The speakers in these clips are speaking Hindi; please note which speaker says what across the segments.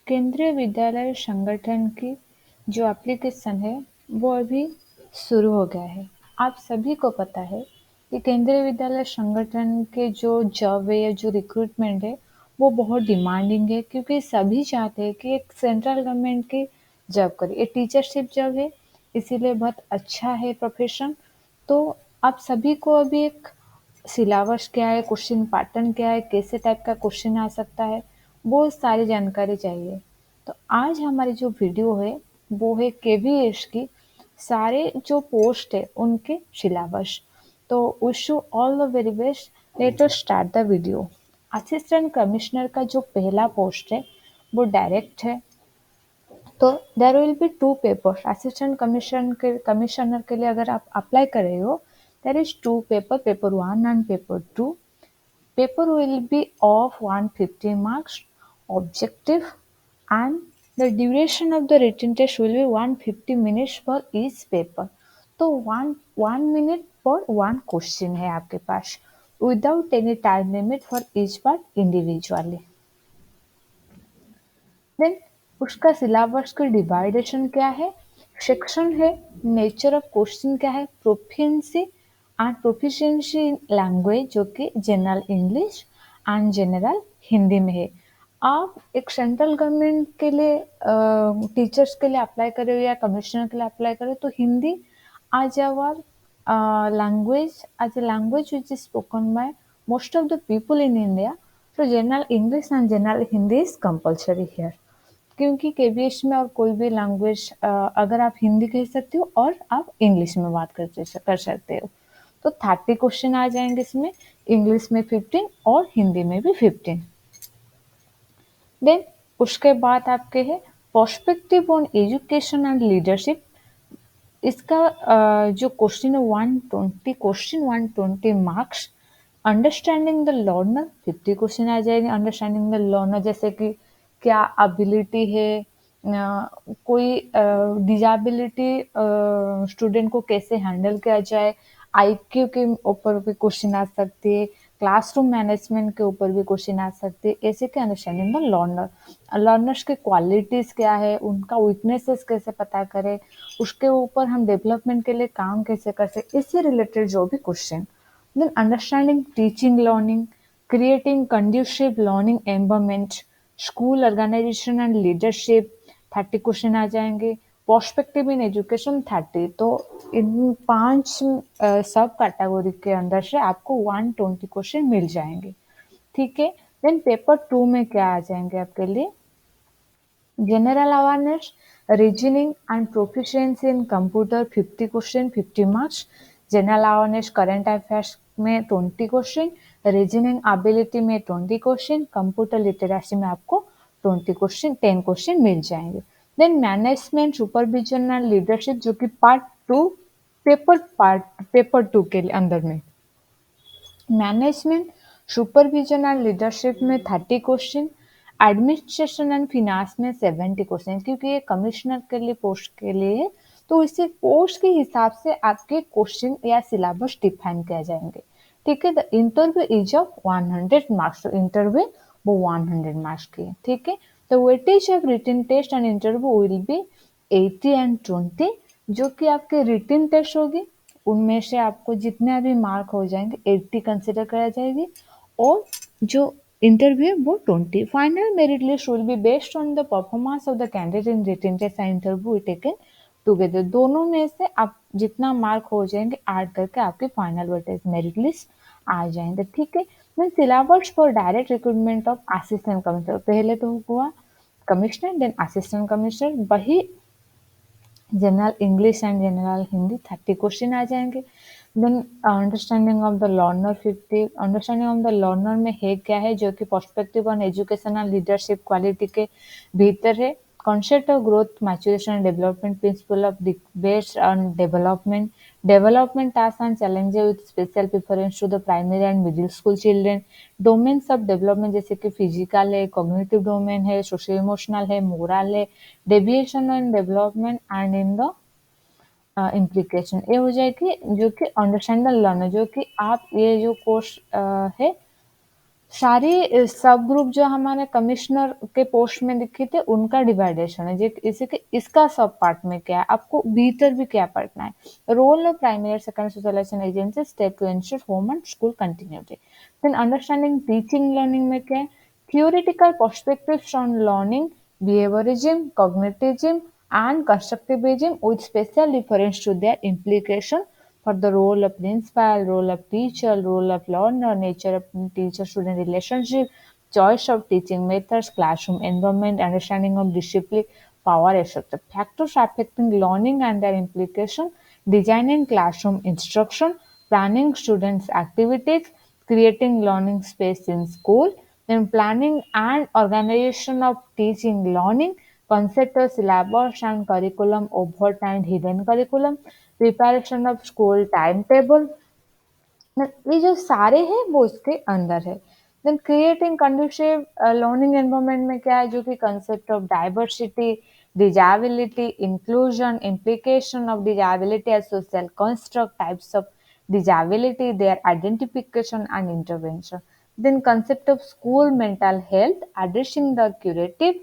Speaker 1: केंद्रीय विद्यालय संगठन की जो एप्लीकेशन है वो अभी शुरू हो गया है। आप सभी को पता है कि केंद्रीय विद्यालय संगठन के जो जॉब है या जो रिक्रूटमेंट है वो बहुत डिमांडिंग है, क्योंकि सभी चाहते हैं कि एक सेंट्रल गवर्नमेंट की जॉब करे। ये टीचरशिप जॉब है, इसीलिए बहुत अच्छा है प्रोफेशन। तो आप सभी को अभी एक सिलेबस क्या है, क्वेश्चन पैटर्न क्या है, कैसे टाइप का क्वेश्चन आ सकता है, वो सारी जानकारी चाहिए। तो आज हमारी जो वीडियो है वो है केवीएस की सारे जो पोस्ट है उनके सिलेबस। तो wish you all the very best. Let us start the video. Assistant commissioner का जो पहला पोस्ट है वो डायरेक्ट है। तो there will be two papers. Assistant commissioner के लिए अगर आप अप्लाई कर रहे हो, there is two paper, paper 1 and paper 2। Paper will be of 150 marks, objective, and the duration of the written test will be 150 minutes for each paper. तो one minute for one question है आपके पास, without any time limit for each part individually. Then उसका सिलेबस का डिवाइडेशन क्या है, सेक्शन है, नेचर ऑफ क्वेश्चन क्या है, proficiency and proficiency in language जो कि general English and general Hindi में है। आप एक सेंट्रल गवर्नमेंट के लिए टीचर्स के लिए अप्लाई कर रहे हो या कमिश्नर के लिए अप्लाई कर रहे हो, तो Hindi as our language which is spoken by most of the people in India. So general English and general Hindi is compulsory here. क्योंकि केबीएस में और कोई भी लैंग्वेज अगर आप हिंदी कह सकते हो और आप इंग्लिश में बात कर सकते हो। तो 30 क्वेश्चन आ जाएंगे इसमें, इंग्लिश में 15 और हिंदी में भी 15। देन उसके बाद आपके है perspective on education and leadership. इसका जो क्वेश्चन है 120 question, 120 marks. Understanding the learner 50 question आ जाएंगे। अंडरस्टैंडिंग द लर्नर जैसे कि क्या एबिलिटी है, कोई डिजेबिलिटी स्टूडेंट को कैसे हैंडल किया जाए, आईक्यू के ऊपर भी क्वेश्चन आ सकती है, क्लासरूम मैनेजमेंट के ऊपर भी क्वेश्चन आ सकते हैं। ऐसे के अंडरस्टैंडिंग द लर्नर, लर्नर्स की क्वालिटीज क्या है, उनका वीकनेसेस कैसे पता करें, उसके ऊपर हम डेवलपमेंट के लिए काम कैसे कर सकते, इससे रिलेटेड जो भी question. Then understanding teaching learning, creating conducive learning environment, school organisation and leadership 30 question आ जाएंगे। Perspective in education 30। तो इन 5 सब कैटेगरी के अंदर से आपको 120 क्वेश्चन मिल जाएंगे। ठीक है। देन पेपर 2 में क्या आ जाएंगे आपके लिए, general awareness, reasoning and proficiency in computer 50 question, 50 marks. General awareness current affairs में 20 क्वेश्चन, रीजनिंग एबिलिटी में 20 क्वेश्चन, कंप्यूटर लिटरेसी में आपको 20 क्वेश्चन, 10 क्वेश्चन मिल जाएंगे। Then management supervision and leadership जो कि पेपर 2 के अंदर में, मैनेजमेंट सुपरविजन एंड लीडरशिप में 30 क्वेश्चन, एडमिनिस्ट्रेशन एंड फिनांस में 70 क्वेश्चन। क्योंकि ये कमिश्नर के लिए पोस्ट के लिए है, तो इसे पोस्ट के हिसाब से आपके क्वेश्चन या सिलेबस डिफाइन किया जाएंगे। ठीक है। The interview is of 100 marks. तो इंटरव्यू वो 100 मार्क्स की है। ठीक है। The weightage of written test and interview will be 80 and 20। जो कि आपके रिटन टेस्ट होगी उनमें से आपको जितने भी मार्क हो जाएंगे 80 कंसिडर करा जाएगी, और जो इंटरव्यू है वो 20। Final merit list will be based on the performance of the candidate in written test and interview taken together. दोनों में से आप जितना मार्क हो जाएंगे ऐड करके आपके फाइनल वेटेज मेरिट लिस्ट आ जाएंगे। ठीक है। Then syllabus for direct recruitment of assistant commissioner, पहले तो हुआ कमिश्नर, देन असिस्टेंट कमिश्नर, वही general English and general Hindi 30 question आ जाएंगे। Then understanding of the learner 50। Understanding of the learner में है क्या है, जो कि perspective on education and leadership quality के भीतर है। Concept of growth maturation and development, principle of based on development, development task and challenges with special preference to the primary and middle school children, domains of development जैसे कि फिजिकल है, कॉग्निटिव डोमेन है, सोशल इमोशनल है, मोरल है, deviation and development and in the implication. ये हो जाएगी जो कि अंडरस्टैंड द लर्नर, जो कि आप ये जो कोर्स है सारी सब ग्रुप जो हमारे कमिश्नर के पोस्ट में लिखे थे उनका डिवाइडेशन है, इसे कि इसका सब पार्ट में क्या है, आपको भीतर भी क्या पढ़ना है। Role of primary secondary socialisation agency step to ensure home and school continuity. Then understanding teaching learning में क्या है, theoretical perspectives on learning, behaviorism, cognitivism, and constructivism with special reference to their implication for the role of principal, role of teacher, role of learner, nature of teacher-student relationship, choice of teaching methods, classroom environment, understanding of discipline, power, etc. Factors affecting learning and their implication, designing classroom instruction, planning students' activities, creating learning space in school, then planning and organization of teaching learning, concept of syllabus and curriculum, overt and hidden curriculum, preparation of school timetable, ये जो सारे हैं वो इसके अंदर है। देन क्रिएटिंग कंडूसिव लर्निंग एनवायरनमेंट में क्या है, जो कि concept of diversity, disability, inclusion, implication of disability as social construct, types of disability, their identification and intervention. Then concept of school mental health, addressing the curative,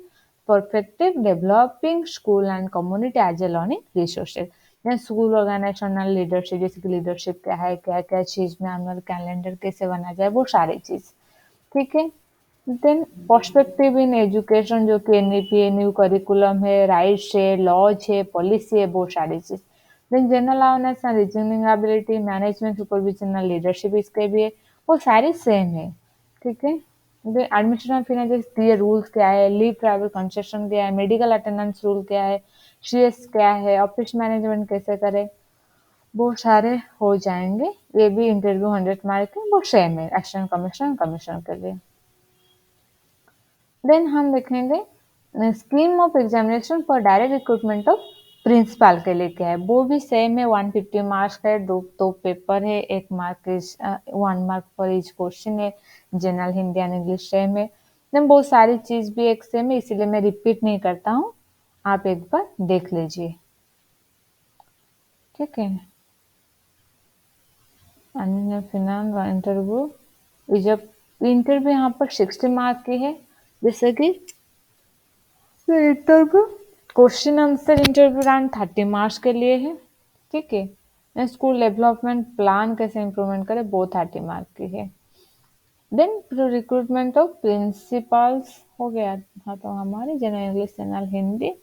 Speaker 1: perspective, developing school and community as a learning resources. Then school organisational leadership, जैसे कि लीडरशिप क्या है, क्या क्या चीज में एनुअल कैलेंडर कैसे बना जाए, वो सारी चीज। ठीक है। देन पर्सपेक्टिव इन एजुकेशन, जो कि एनईपी, न्यू करिकुलम है, राइट्स है, लॉज है, पॉलिसी है, वो सारी चीज। Then general awareness and reasoning ability, management, supervisional leadership इसके भी है, वो सारी सेम है। ठीक है। एडमिशन फाइनेंस दिए, रूल्स क्या है, लीव ट्रैवल कंसेशन क्या है, मेडिकल अटेंडेंस रूल क्या है, सीएस क्या है, ऑफिस मैनेजमेंट कैसे करें, वो सारे हो जाएंगे। ये भी इंटरव्यू 100 मार्क है, वो सेम है असिस्टेंट कमिश्नर कमिश्नर के लिए। देन हम देखेंगे scheme of examination for direct recruitment of principal के लिए क्या है, वो भी सेम है। 150 मार्क्स है, दो पेपर है, 1 mark is 1 mark for each question है, general Hindi and English same है। देन बहुत सारी चीज भी एक सेम है, इसीलिए मैं रिपीट नहीं करता हूँ, आप एक बार देख लीजिए। ठीक है। फिनांस इंटरव्यू, जब इंटरव्यू यहाँ पर 60 मार्क की है, जैसे कि interview question answer interview rank 30 marks के लिए है। ठीक है। स्कूल डेवलपमेंट प्लान कैसे इम्प्रूवमेंट करे, वो 30 मार्क की है। देन रिक्रूटमेंट ऑफ प्रिंसिपल्स हो गया। हाँ, तो हमारे जनरल इंग्लिश, जनरल हिंदी,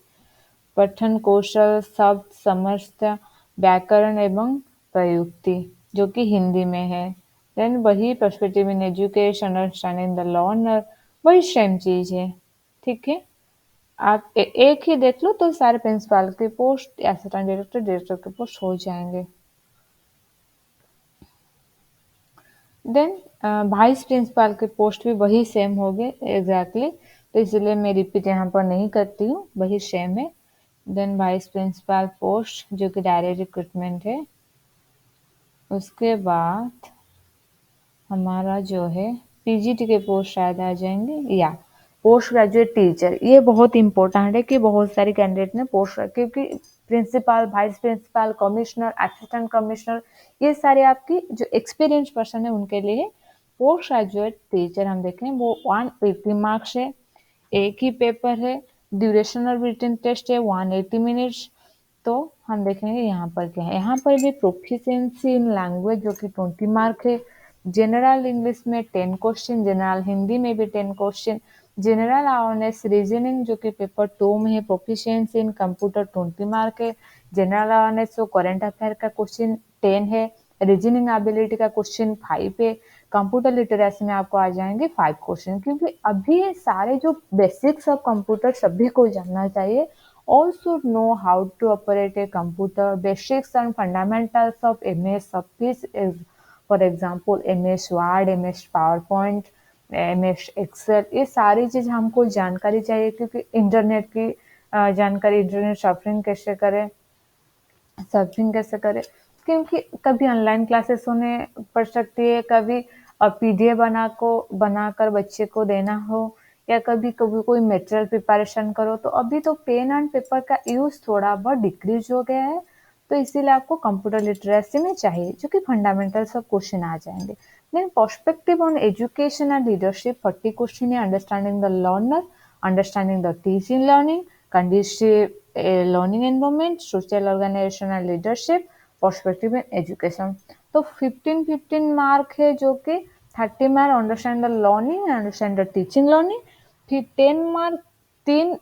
Speaker 1: पठन कौशल, शब्द समझता, व्याकरण एवं प्रयुक्ति, जो कि हिंदी में है। देन वही perspective in education, understanding the learner, वही सेम चीज है। ठीक है। आप एक ही देख लो तो सारे प्रिंसिपल के पोस्ट, असिस्टेंट डायरेक्टर, डायरेक्टर के पोस्ट हो जाएंगे। देन वाइस प्रिंसिपल के पोस्ट भी वही सेम हो गए एग्जैक्टली, तो इसलिए मैं रिपीट यहाँ पर नहीं करती हूँ, वही सेम है। देन वाइस प्रिंसिपल पोस्ट, जो कि डायरेक्ट रिक्रूटमेंट है। उसके बाद हमारा जो है पीजीटी के पोस्ट शायद आ जाएंगे, या पोस्ट ग्रेजुएट टीचर। ये बहुत इंपॉर्टेंट है कि बहुत सारे कैंडिडेट ने पोस्ट, क्योंकि principal, vice principal, commissioner, assistant commissioner, ये सारे आपकी जो एक्सपीरियंस पर्सन है उनके लिए। पोस्ट ग्रेजुएट टीचर हम देखें, वो 180 मार्क्स है, एक ही पेपर है, ड्यूरेशन ऑफ रिटन टेस्ट है 180 मिनट्स। तो हम देखेंगे यहाँ पर क्या है, यहाँ पर भी प्रोफिशिएंसी इन लैंग्वेज, जो कि 20 मार्क है। जनरल इंग्लिश में 10 क्वेश्चन, जनरल हिंदी में भी 10 क्वेश्चन, जनरल अवेयरनेस रीजनिंग, जो कि पेपर 2 में है। प्रोफिशिएंसी इन कंप्यूटर 20 मार्क है। जनरल अवेयरनेस तो करंट अफेयर का क्वेश्चन 10 है, रीजनिंग एबिलिटी का क्वेश्चन 5 है। कंप्यूटर लिटरेसी में आपको आ जाएंगे 5 क्वेश्चन, क्योंकि अभी ये सारे जो बेसिक्स ऑफ कंप्यूटर सभी को जानना चाहिए। All should know how to operate a computer. Basics and fundamentals of MS Office is, for example, MS Word, MS PowerPoint, MS Excel, ये सारी चीज हमको जानकारी चाहिए, क्योंकि इंटरनेट की जानकारी, इंटरनेट सर्फिंग कैसे करें, क्योंकि कभी ऑनलाइन क्लासेस होने पड़ सकती है, कभी पीडीएफ बनाकर बच्चे को देना हो, या कभी कभी कोई मटेरियल प्रिपरेशन करो, तो अभी तो पेन एंड पेपर का यूज थोड़ा बहुत डिक्रीज हो गया है। तो इसीलिए आपको कंप्यूटर लिटरेसी में चाहिए, जो कि फंडामेंटल सब क्वेश्चन आ जाएंगे। Then perspective on education and leadership, 40 question है understanding the learner, understanding the teaching learning, conducive learning environment, social organization and leadership, perspective in education. तो 15-15 मार्क है जो कि 30 mark understand the learning, understand the teaching learning, फिर 10 मार्क तीन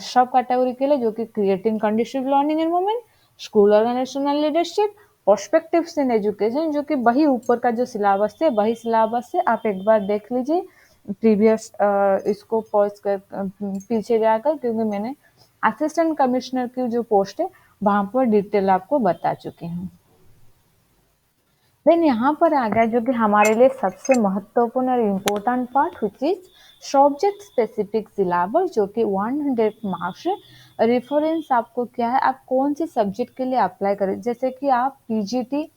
Speaker 1: सब कैटेगरी के लिए जो कि creating conducive learning environment, school organisational leadership, perspectives in education, जो कि वही ऊपर का जो सिलेबस है वही सिलेबस है, आप एक बार देख लीजिए प्रीवियस इसको पॉज कर पीछे जाकर, क्योंकि मैंने असिस्टेंट कमिश्नर की जो पोस्ट है वहां पर डिटेल आपको बता चुकी हूँ। देन यहाँ पर आ गया जो कि हमारे लिए सबसे महत्वपूर्ण और important part, which is subject specific syllabus, जो कि 100 मार्क्स है। रेफरेंस आपको क्या है, आप कौन सी सब्जेक्ट के लिए अप्लाई करें, जैसे कि आप पीजीटी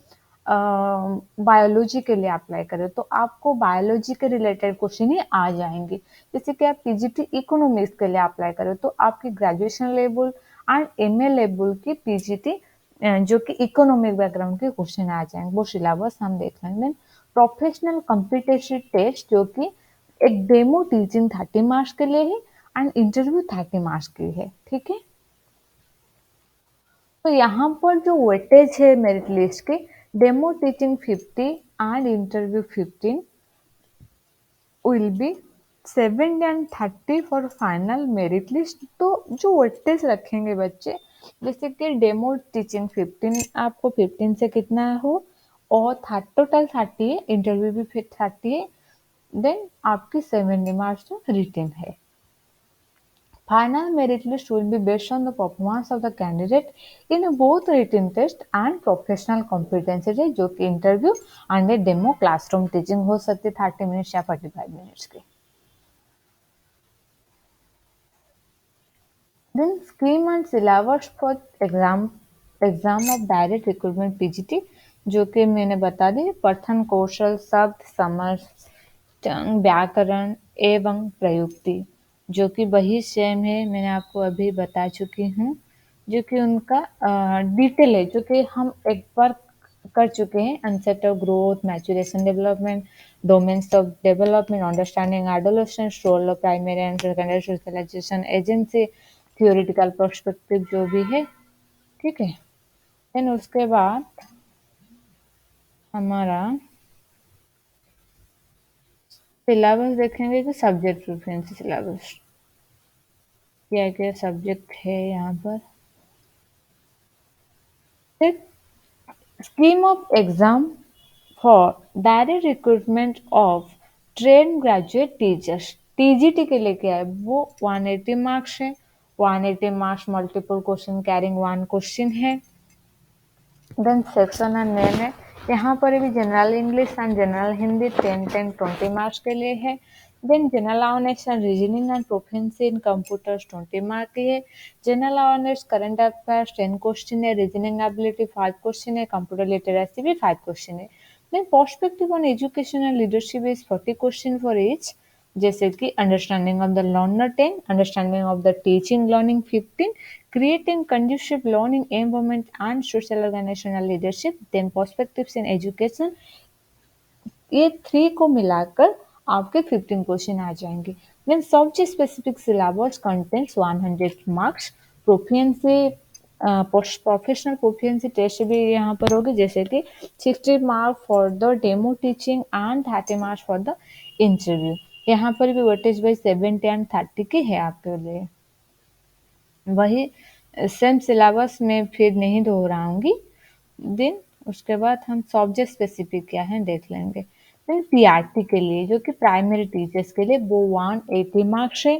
Speaker 1: बायोलॉजी के लिए अप्लाई करें तो आपको बायोलॉजी के रिलेटेड क्वेश्चन ही आ जाएंगे। जैसे कि आप पीजीटी इकोनॉमिक्स के लिए अप्लाई करें तो आपकी graduation level and MA level की पीजीटी जो कि इकोनॉमिक बैकग्राउंड के क्वेश्चन आ जाएंगे, वो सिलेबस हम देख लेंगे। प्रोफेशनल कॉम्पिटेटिव टेस्ट जो कि एक डेमो टीचिंग 30 मार्क्स के लिए है एंड इंटरव्यू 30 मार्क्स की है, ठीक है। तो यहाँ पर जो वेटेज है मेरिट लिस्ट की, demo teaching 50 and interview 15 will be 70 and 30 for final merit list. तो जो वेटेज रखेंगे बच्चे, जैसे कि डेमो टीचिंग 15 आपको 15 से कितना हो, और टोटल 30 है, इंटरव्यू भी फिर 30 है, देन आपकी 70 मार्क्स रिटन है। Final merit list will be based on the performance of the candidate in both written test and professional competency है, जो कि interview and demo classroom teaching हो सकती है 30 मिनट्स या 45 मिनट्स की। Then scheme and syllabus for exam of direct recruitment PGT, जो कि मैंने बता दी, पठन कौशल, शब्द समझ, व्याकरण एवं प्रयुक्ति, जो कि वही सेम है, मैंने आपको अभी बता चुकी हूँ, जो कि उनका डिटेल है, जो कि हम एक बार कर चुके हैं। Concept of growth, maturation development, domains of development, understanding adolescence, role of primary and secondary socialisation agency, theoretical perspective जो भी है, ठीक है। देन उसके बाद हमारा सिलेबस देखेंगे कि सब्जेक्ट प्रेफरेंस सिलेबस क्या क्या सब्जेक्ट है यहाँ पर। Scheme of exam for direct recruitment of train graduate teachers, TGT के लिए क्या है, वो 180 मार्क्स है, 180 marks multiple question carrying one question है। देन सेक्शन एंड नेम है, यहाँ पर भी general English and general Hindi 10 20 marks के लिए है। Then general awareness and reasoning and proficiency in computers 20 mark की है। General awareness current affairs 10 question है, रीजनिंग एबिलिटी 5 क्वेश्चन है, कंप्यूटर लिटरेसी भी 5 क्वेश्चन है। Then perspective on education and leadership is 40 question for each, जैसे कि understanding of the learner 10, understanding of the teaching learning 15, creating conducive learning environment and social organizational leadership, then perspectives in education, ये 3 को मिलाकर आपके 15 क्वेश्चन आ जाएंगे। Then subject specific syllabus contents 100 marks, proficiency professional proficiency test भी यहाँ पर होगी, जैसे कि 60 mark for the demo teaching and 30 marks for the interview. यहाँ पर भी वेटेज बाई 70 एंड 30 की है आपके लिए। वही सेम सिलेबस में फिर नहीं दोहराऊंगी। देन उसके बाद हम सब्जेक्ट स्पेसिफिक क्या है देख लेंगे। देन पीआरटी के लिए, जो कि प्राइमरी टीचर्स के लिए, वो 180 मार्क्स है।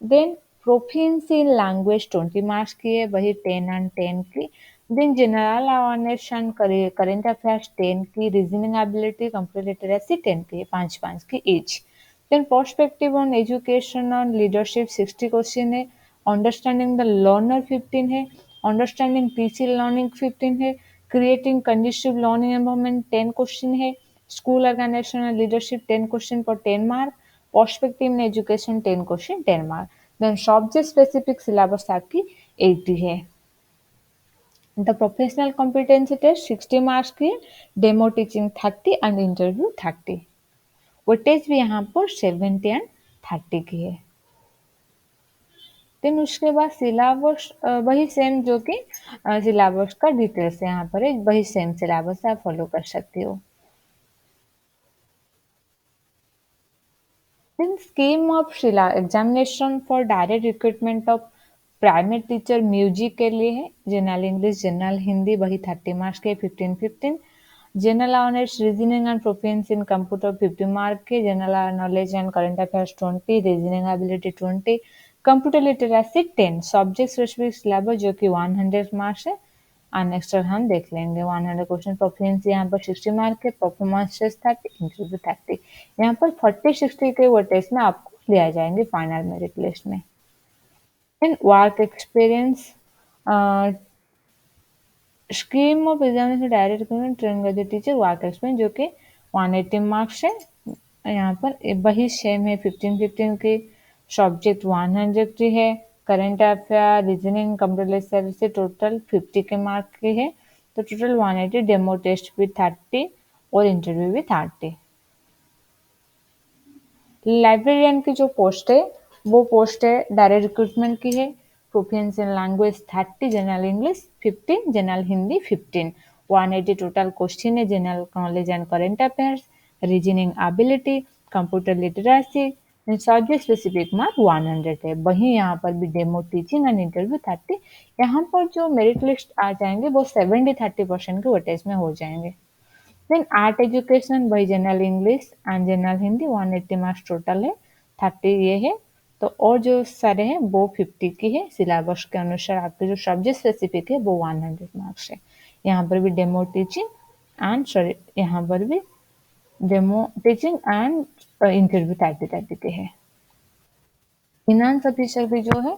Speaker 1: Then proficiency in language 20 marks की है, वही 10 एंड 10 की। Then general awareness and current affairs 10 की, रीजनिंग एबिलिटी, कंप्यूटर लिटरेसी 10 की, 5 की each. Then perspective on education on leadership 60 question है, अंडरस्टैंडिंग द लर्नर 15 है, अंडरस्टैंडिंग टीचिंग लर्निंग 15 है, creating conducive learning environment 10 question है, school organisation and leadership 10 question for 10 mark, perspective in education 10 question 10 mark. Then subject specific syllabus आपकी 80 है। The professional competency test 60 marks की है, डेमो टीचिंग 30 एंड इंटरव्यू 30। वो टेस्ट भी यहाँ पर 70 एंड 30 की है। देन उसके बाद सिलेबस वही सेम जो कि सिलेबस का डिटेल्स यहाँ पर है, वही सेम सिलेबस आप फॉलो कर सकती हो। Then scheme of Shila examination for direct recruitment of primary teacher music के लिए है, जनरल इंग्लिश जनरल हिंदी वही 30 मार्क्स के 15-15, general awareness reasoning and proficiency in computer 50 mark के, general knowledge and current affairs 20, reasoning ability 20, computer literacy 10, subject specific syllabus जो कि 100 मार्क्स है। नेक्स्ट हम देख लेंगे 100 क्वेश्चन प्रोफिशिएंसी यहाँ पर 60 मार्क के, परफॉर्मेंस टेस्ट 30, इंटरव्यू 30। यहाँ पर 40-60 के वो टेस्ट में आपको लिया जाएंगे फाइनल मेरिट लिस्ट में। In work experience scheme of examination direct recruitment training as a teacher work experience जो कि 180 मार्क्स है। यहाँ पर वही सेम है 15-15 की, सब्जेक्ट 100 की है, current affair reasoning computer literacy से टोटल 50 के मार्क की है, तो टोटल 180, डेमो टेस्ट भी 30 और इंटरव्यू भी 30। लाइब्रेरियन की जो पोस्ट है वो पोस्ट है डायरेक्ट रिक्रूटमेंट की है, proficiency in language 30, general English 15, general Hindi 15, 180 total question है, general knowledge and current affairs, reasoning ability, computer literacy, subject specific mark 100 है। वहीं यहाँ पर भी डेमो टीचिंग एंड इंटरव्यू 30। यहाँ पर जो मेरिट लिस्ट आ जाएंगे वो 70-30% के वेटेज में हो जाएंगे। देन आर्ट एजुकेशन वही general English and general Hindi 180 marks total है, 30 ये है, तो और जो सारे हैं वो 50 की है। सिलेबस के अनुसार आपके जो सब्जेक्ट स्पेसिफिक है वो 100 मार्क्स है। यहाँ पर भी डेमो टीचिंग एंड सॉरी यहाँ पर भी डेमो टीचिंग एंड इंटरव्यू 30-30 के है। फिनांस ऑफिसर भी जो है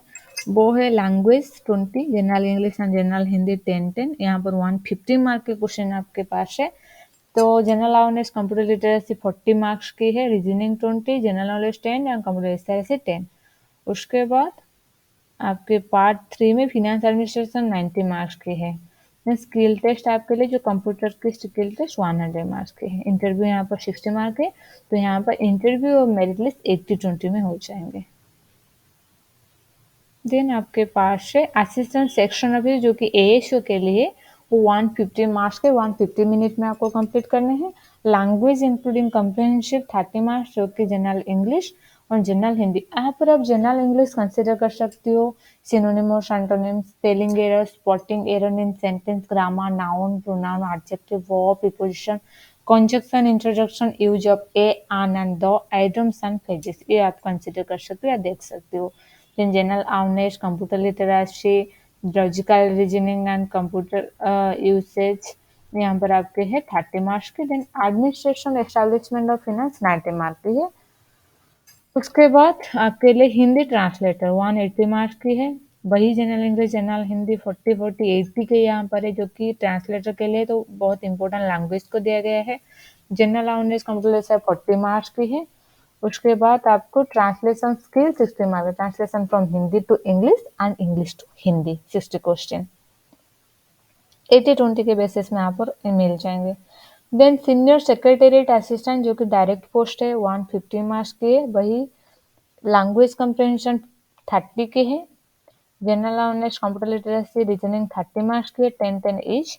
Speaker 1: वो है language 20, general English and general Hindi 10-10, यहाँ पर 150 मार्क के क्वेश्चन आपके पास है। तो general awareness computer literacy 40 marks की है, reasoning 20, general knowledge 10 and computer literacy 10। उसके बाद आपके पार्ट 3 में फिनेंस एडमिनिस्ट्रेशन 90 मार्क्स की है। स्किल टेस्ट आपके लिए जो कंप्यूटर की स्किल टेस्ट 100 मार्क्स की है, इंटरव्यू यहाँ पर 60 मार्क है, तो यहाँ पर इंटरव्यू और मेरिट लिस्ट 80-20 में हो जाएंगे। देन आपके पास है असिस्टेंट सेक्शन ऑफिसर जो कि एएसओ के लिए, वो 150 मार्क्स के 150 मिनट में आपको कंप्लीट करने हैं। लैंग्वेज इंक्लूडिंग कम्प्रिहेंसिव 30 मार्क्स जो कि जनरल इंग्लिश और जनरल हिंदी। यहाँ पर आप जनरल इंग्लिश कंसिडर कर सकती हो, synonyms, antonyms, spelling error, spotting error in sentence, grammar, noun, pronoun, adjective, verb, preposition, conjunction, introduction, use of a, an and the, idioms and phrases, ये आप कंसिडर कर सकते हो या देख सकते हो। then general awareness, computer literacy, logical reasoning and computer usage यहाँ पर आपके है 30 मार्क्स के। Then administration establishment of finance 90 mark की है। उसके बाद आपके लिए हिंदी ट्रांसलेटर 180 मार्क्स की है, वही जनरल इंग्लिश जनरल हिंदी 40-40-80 के यहाँ पर है, जो कि ट्रांसलेटर के लिए तो बहुत इंपॉर्टेंट लैंग्वेज को दिया गया है। जनरल अवेयरनेस कंप्यूटर 40 मार्क्स की है। उसके बाद आपको translation skill 60 marks, translation from Hindi to English and English to Hindi 60 question 80-20 के बेसिस में यहाँ पर मिल जाएंगे। देन सीनियर सेक्रेटेरिएट असिस्टेंट जो कि डायरेक्ट पोस्ट है 150 मार्क्स की है, वही लैंग्वेज कंप्रहेंशन 30 के है, general awareness computer literacy reasoning 30 marks की है, 10-10 each.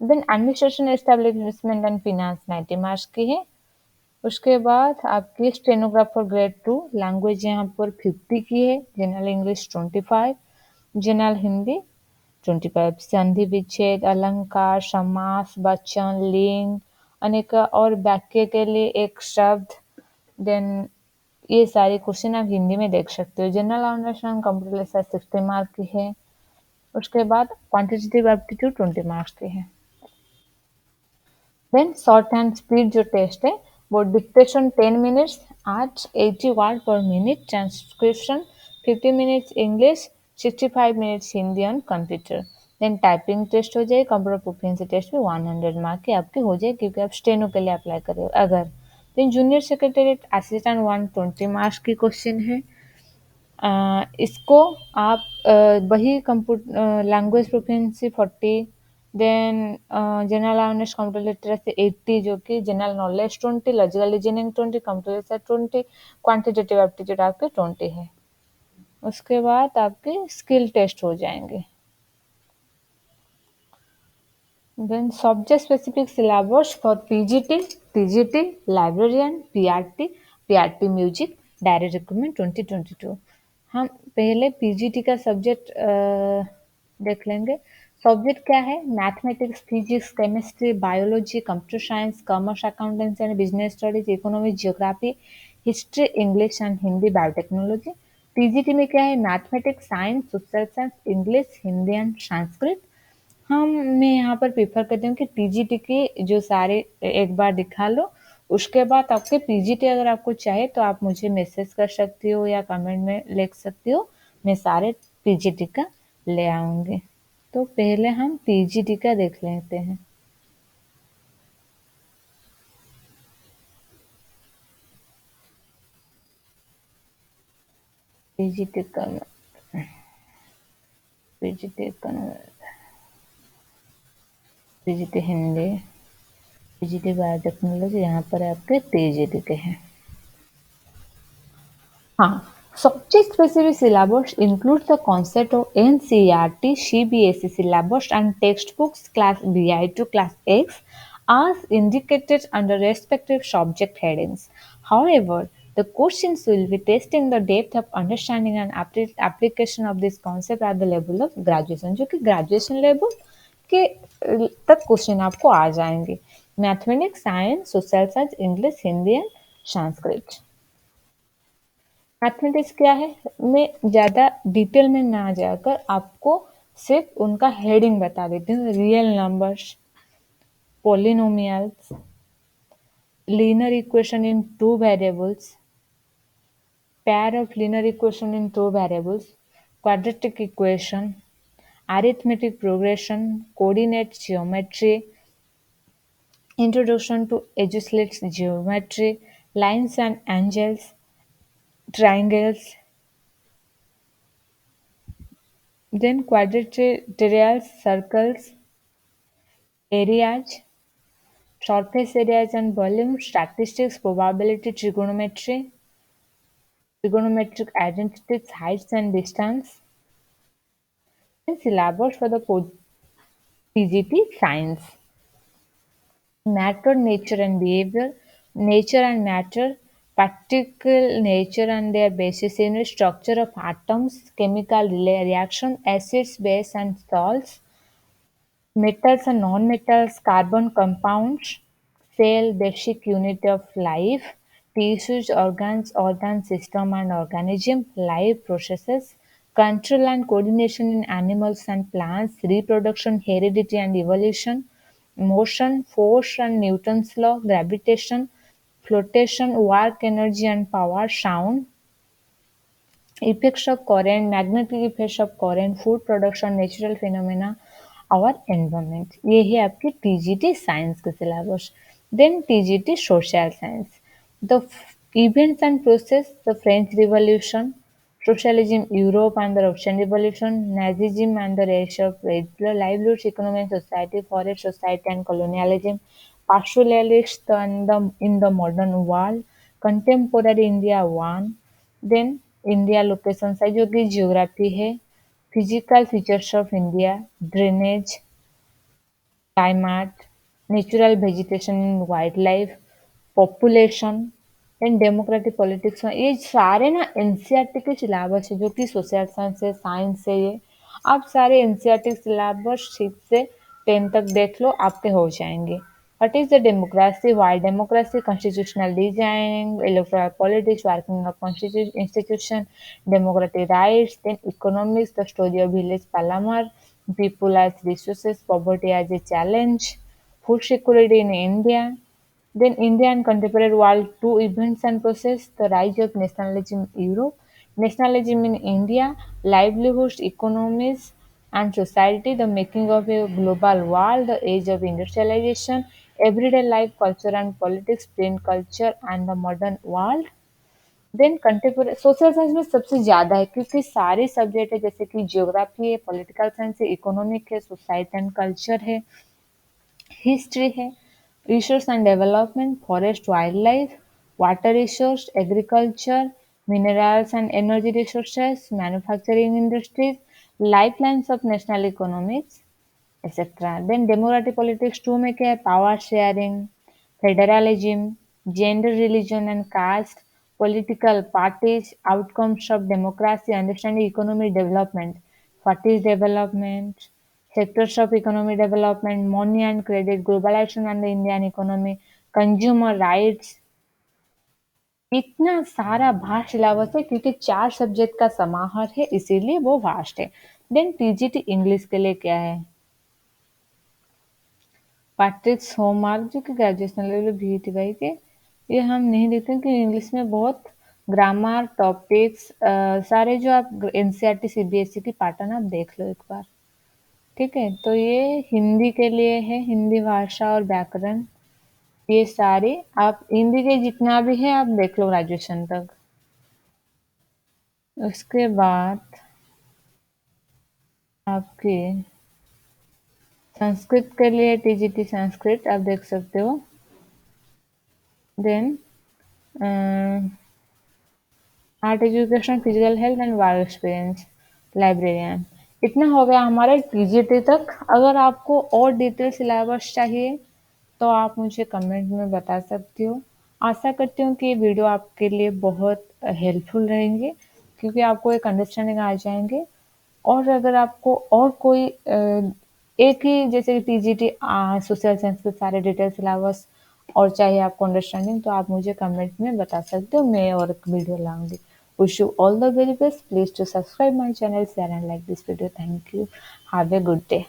Speaker 1: Then administration establishment and finance 90 marks की है। उसके बाद आपकी स्टेनोग्राफर ग्रेड 2, लैंग्वेज यहाँ पर 50 की है, जनरल इंग्लिश 25, जनरल हिंदी 25, संधि विच्छेद, अलंकार, समास, वचन, लिंग, अनेक और वाक्य के लिए एक शब्द, देन ये सारे क्वेश्चन आप हिंदी में देख सकते हो। General awareness computer literacy 60 mark की है। उसके बाद क्वांटिटेटिव एप्टीट्यूड 20 मार्क्स की है। देन शॉर्ट हैंड स्पीड जो टेस्ट है वो dictation 10 minutes at 80 word per minute, transcription 50 minutes English, 65 minutes Hindi on computer. Then typing test हो जाए, कंप्यूटर प्रोफिशिएंसी टेस्ट भी 100 मार्क की आपकी हो जाए क्योंकि आप स्टेनो के लिए अप्लाई करें अगर। Then junior secretariat assistant 120 marks की क्वेश्चन है। इसको आप वही computer language proficiency 40, then general awareness computer literacy 80 जो कि general knowledge 20 logical reasoning 20 computer research 20 quantitative aptitude आपके 20 है। उसके बाद आपके स्किल टेस्ट हो जाएंगे। Then subject specific syllabus for PGT, TGT, librarian, PRT, PRT music, direct recruitment 2022। हम पहले पीजीटी का सब्जेक्ट देख लेंगे। सब्जेक्ट क्या है? Mathematics, physics, chemistry, biology, computer science, commerce, accountancy and business studies, economics, geography, history, English and Hindi, biotechnology. TGT में क्या है? Mathematics, science, social science, English, Hindi and Sanskrit. मैं यहाँ पर प्रेफर करती हूँ कि पीजीटी के जो सारे एक बार दिखा लो, उसके बाद आपके पीजीटी अगर आपको चाहे तो आप मुझे मैसेज कर सकती हो या कमेंट में लिख सकती हो, मैं सारे पीजीटी का ले आऊंगी। तो पहले हम पीजीटी का देख लेते हैं। पीजीटी का पीजीटी का पीजीटी हिंदी, पीजीटी बायोटेक्नोलॉजी, यहाँ पर आपके पीजीटी के हैं। हाँ, subject specific syllabus includes the concept of NCERT, CBSE syllabus and textbooks class BI to class X as indicated under respective subject headings. However, the questions will be testing the depth of understanding and application of this concept at the level of graduation, जो कि graduation level के तक क्वेश्चन आपको आ जाएंगे। Mathematics, science, social science, English, Hindi and Sanskrit. Mathematics क्या है? मैं ज़्यादा डिटेल में ना जाकर आपको सिर्फ उनका हेडिंग बता देती हूँ। Real numbers, polynomials, linear equation in two variables, pair of linear equation in two variables, quadratic equation, arithmetic progression, coordinate geometry, introduction to Euclid's geometry, lines and angles, triangles, then quadrilaterals, circles, areas, surface areas and volume, statistics, probability, trigonometric identities, heights and distance, and syllabus for the PGT science. Matter, nature and behavior, nature and matter, particle nature and their basis in structure of atoms, chemical reaction, acids, base and salts, metals and non-metals, carbon compounds, cell, basic unit of life, tissues, organs, organ system and organism, life processes, control and coordination in animals and plants, reproduction, heredity and evolution, motion, force and Newton's law, gravitation, flotation, work, energy and power, sound, effects of current, magnetic effects of current, food production, natural phenomena, और एनवायरमेंट। ये है आपकी टीजीटी साइंस का syllabus. Then TGT social science, the events and process, the French revolution, socialism, Europe and the Russian Revolution, Nazism and the rise of livelihoods, economy and society, forest society and colonialism, pastoralists and in the modern world, contemporary India one, then India location size जो कि जियोग्राफी है, physical features of India, drainage, climate, natural vegetation in wildlife, population and democratic politics में, ये सारे ना एनसीईआरटी के सिलेबस है जो कि सोशल साइंस है, साइंस है। ये आप सारे एनसीईआरटी सिलेबस 6 से 10 तक देख लो, आपके हो जाएंगे। What is the democracy, Y democracy, constitutional design, electoral politics, working of constitution institution, democratic rights, then economics, the story of village Palamar, people as resources, poverty as a challenge, food security in India, then India and contemporary world, two events and process, the rise of nationalism in Europe, nationalism in India, livelihoods, economies and society, the making of a global world, the age of industrialization, everyday life, culture and politics, print culture and the modern world, then contemporary social science में सबसे ज़्यादा है क्योंकि सारे सब्जेक्ट है जैसे कि ज्योग्राफी है, पॉलिटिकल साइंस है, इकोनॉमिक है, सोसाइटी एंड कल्चर है, हिस्ट्री है, resource and development, forest wild life, water resource, agriculture, minerals and energy resources, manufacturing industries, lifelines of national economics, etc. Then democratic politics two में क्या है power sharing, federalism, gender, religion and caste, political parties, outcomes of democracy, understanding economic development, what is development, sectors of economic development, money and credit, globalization and the Indian economy, consumer rights, इतना सारा भास्ट सिलेबस है क्योंकि 4 सब्जेक्ट का समाहार है इसीलिए वो वास्ट है। देन टीजीटी इंग्लिश के लिए क्या है? पैट्रिक्स होमवर्क जो कि ग्रेजुएशन लेवल बीईटी के ये हम नहीं देखते हैं कि इंग्लिश में बहुत ग्रामर टॉपिक्स सारे जो आप एनसीईआरटी सीबीएसई की पैटर्न आप देख लो एक बार। ठीक है, तो ये हिंदी के लिए है, हिंदी भाषा और व्याकरण ये सारे आप हिंदी के जितना भी है आप देख लो ग्रेजुएशन तक। उसके बाद आपके संस्कृत के लिए टीजीटी संस्कृत आप देख सकते हो। Then art education, physical health and work experience, librarian. इतना हो गया हमारे टीजीटी तक। अगर आपको और डिटेल सिलेबस चाहिए तो आप मुझे कमेंट में बता सकती हो। आशा करती हूँ कि ये वीडियो आपके लिए बहुत हेल्पफुल रहेंगे क्योंकि आपको एक अंडरस्टैंडिंग आ जाएंगे। और अगर आपको और कोई एक ही जैसे कि टीजीटी सोशल साइंस के सारे डिटेल सिलेबस और चाहिए आपको अंडरस्टैंडिंग तो आप मुझे कमेंट में बता सकते हो, मैं और एक वीडियो लाऊंगी। Wish you all the very best, please to subscribe my channel, share and like this video. Thank you, have a good day.